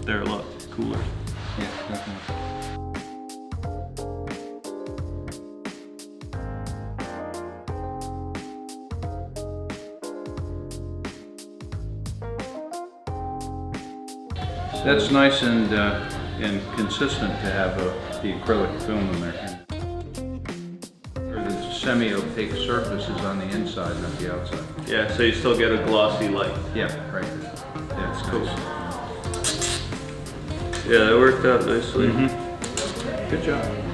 They're a lot cooler. Yeah, definitely. That's nice and consistent to have the acrylic film in there. Or the semi-opaque surfaces on the inside, not the outside. Yeah, so you still get a glossy light. Yeah, right. Yeah, it's Cool. nice. Yeah, that worked out nicely. Good job.